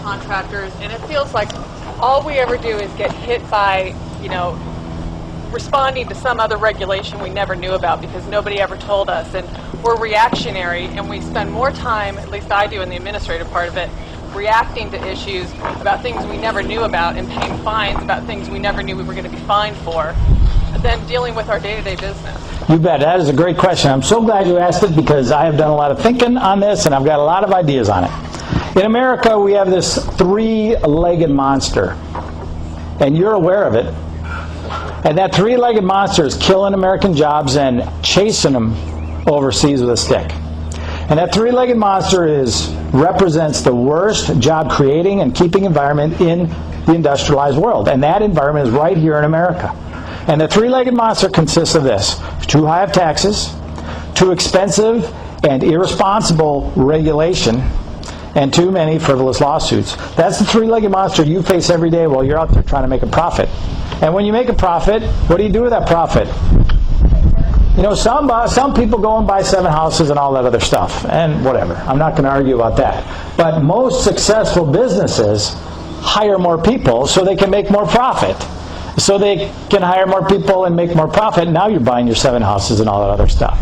contractors, and it feels like all we ever do is get hit by, responding to some other regulation we never knew about because nobody ever told us, and we're reactionary, and we spend more time, at least I do in the administrative part of it, reacting to issues about things we never knew about and paying fines about things we never knew we were going to be fined for, than dealing with our day-to-day business. You bet. That is a great question. I'm so glad you asked it because I have done a lot of thinking on this and I've got a lot of ideas on it. In America, we have this three-legged monster, and you're aware of it. And that three-legged monster is killing American jobs and chasing them overseas with a stick. And that three-legged monster represents the worst job creating and keeping environment in the industrialized world. And that environment is right here in America. And the three-legged monster consists of this: too high of taxes, too expensive and irresponsible regulation, and too many frivolous lawsuits. That's the three-legged monster you face every day while you're out there trying to make a profit. And when you make a profit, what do you do with that profit? Some people go and buy 7 houses and all that other stuff, and whatever. I'm not going to argue about that. But most successful businesses hire more people so they can make more profit. So they can hire more people and make more profit. And now you're buying your 7 houses and all that other stuff,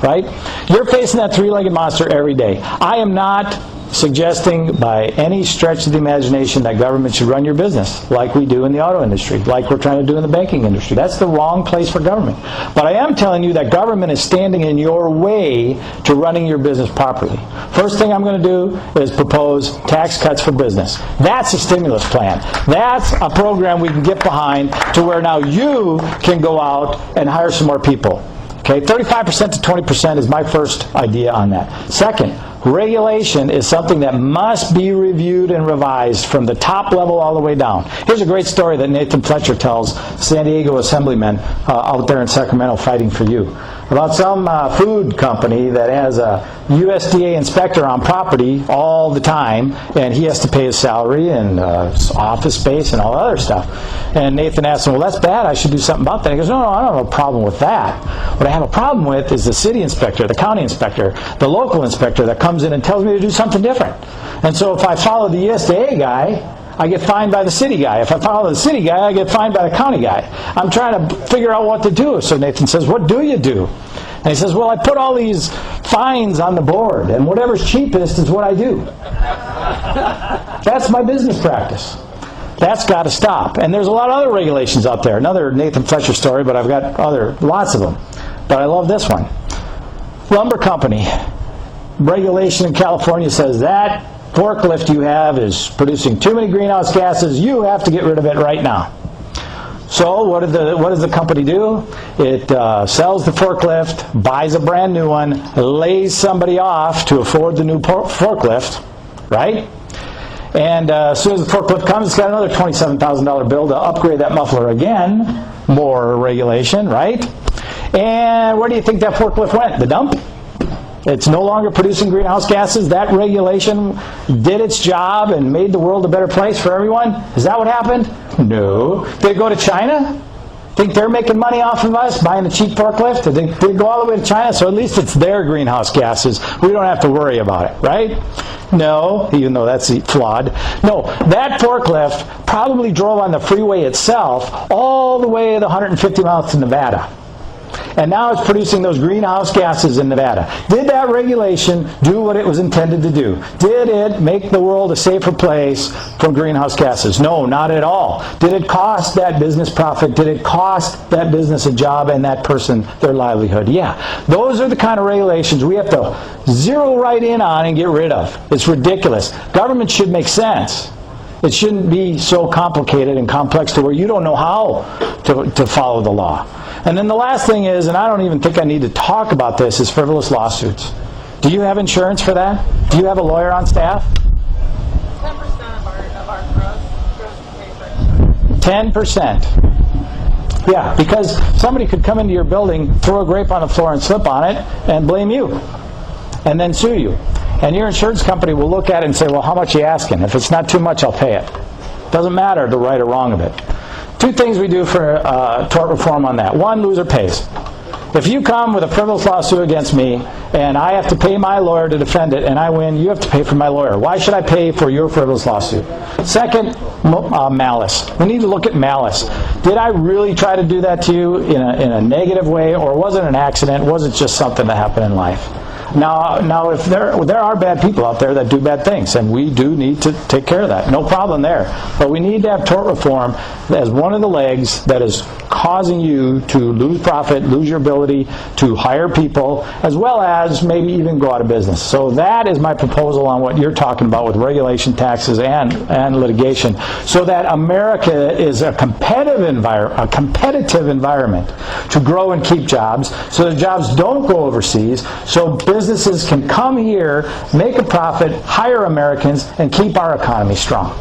right? You're facing that three-legged monster every day. I am not suggesting by any stretch of the imagination that government should run your business like we do in the auto industry, like we're trying to do in the banking industry. That's the wrong place for government. But I am telling you that government is standing in your way to running your business properly. First thing I'm going to do is propose tax cuts for business. That's a stimulus plan. That's a program we can get behind to where now you can go out and hire some more people. Okay, 35% to 20% is my first idea on that. Second, regulation is something that must be reviewed and revised from the top level all the way down. Here's a great story that Nathan Fletcher tells San Diego assemblymen out there in Sacramento fighting for you about some food company that has a USDA inspector on property all the time, and he has to pay his salary and office space and all that other stuff. And Nathan asks him, well, that's bad, I should do something about that. He goes, no, I don't have a problem with that. What I have a problem with is the city inspector, the county inspector, the local inspector that comes in and tells me to do something different. And so if I follow the USDA guy, I get fined by the city guy. If I follow the city guy, I get fined by the county guy. I'm trying to figure out what to do. So Nathan says, what do you do? And he says, well, I put all these fines on the board, and whatever's cheapest is what I do. That's my business practice. That's got to stop. And there's a lot of other regulations out there. Another Nathan Fletcher story, but I've got lots of them. But I love this one. Lumber company. Regulation in California says that forklift you have is producing too many greenhouse gases. You have to get rid of it right now. So what does the company do? It sells the forklift, buys a brand new one, lays somebody off to afford the new forklift, right? And as soon as the forklift comes, it's got another $27,000 bill to upgrade that muffler again. More regulation, right? And where do you think that forklift went? The dump? It's no longer producing greenhouse gases. That regulation did its job and made the world a better place for everyone. Is that what happened? No. Did it go to China? Think they're making money off of us buying a cheap forklift? Did it go all the way to China? So at least it's their greenhouse gases. We don't have to worry about it, right? No, even though that's flawed. No, that forklift probably drove on the freeway itself all the way the 150 miles to Nevada. And now it's producing those greenhouse gases in Nevada. Did that regulation do what it was intended to do? Did it make the world a safer place from greenhouse gases? No, not at all. Did it cost that business profit? Did it cost that business a job and that person their livelihood? Yeah. Those are the kind of regulations we have to zero right in on and get rid of. It's ridiculous. Government should make sense. It shouldn't be so complicated and complex to where you don't know how to follow the law. And then the last thing is, and I don't even think I need to talk about this, is frivolous lawsuits. Do you have insurance for that? Do you have a lawyer on staff? 10% of our gross is paid for insurance. 10%. Yeah, because somebody could come into your building, throw a grape on the floor and slip on it, and blame you. And then sue you. And your insurance company will look at it and say, well, how much are you asking? If it's not too much, I'll pay it. Doesn't matter the right or wrong of it. Two things we do for tort reform on that. One, loser pays. If you come with a frivolous lawsuit against me, and I have to pay my lawyer to defend it, and I win, you have to pay for my lawyer. Why should I pay for your frivolous lawsuit? Second, malice. We need to look at malice. Did I really try to do that to you in a negative way, or was it an accident? Was it just something that happened in life? Now, if there are bad people out there that do bad things, and we do need to take care of that. No problem there. But we need to have tort reform as one of the legs that is causing you to lose profit, lose your ability to hire people, as well as maybe even go out of business. So that is my proposal on what you're talking about with regulation, taxes, and litigation, so that America is a competitive environment to grow and keep jobs, so the jobs don't go overseas, so businesses can come here, make a profit, hire Americans, and keep our economy strong.